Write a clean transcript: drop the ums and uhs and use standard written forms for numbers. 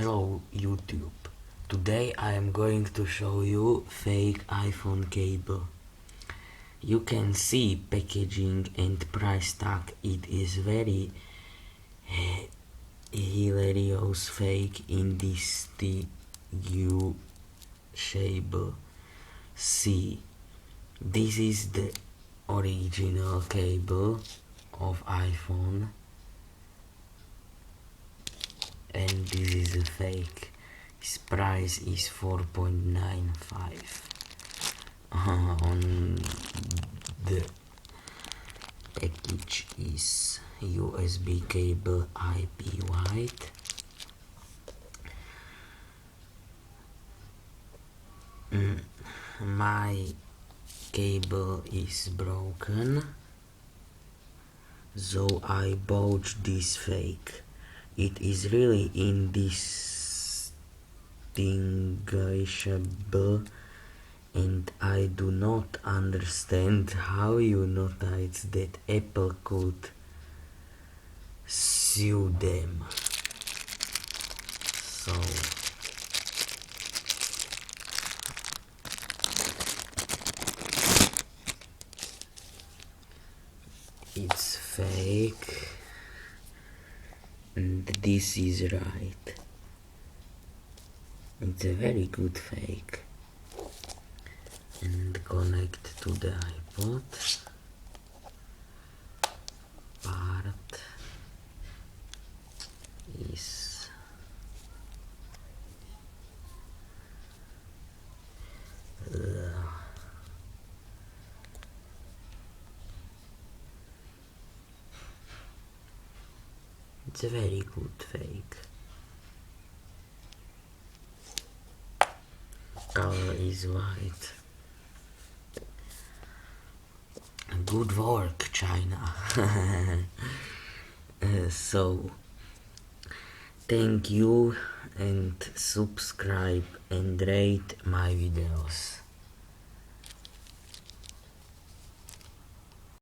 Hello YouTube. Today I am going to show you fake iPhone cable. You can see packaging and price tag. It is very hilarious fake in this U shape. See, this is the original cable of iPhone. And this is a fake. Its price is 4.95. On the package is USB cable IP white. My cable is broken, so I bought this fake. It is really indistinguishable, and I do not understand how you notice that Apple could sue them. So it's fake. And this is right. It's a very good fake. And connect to the iPod. Part is it's a very good fake. Color is white. Good work, China. So, thank you and subscribe and rate my videos.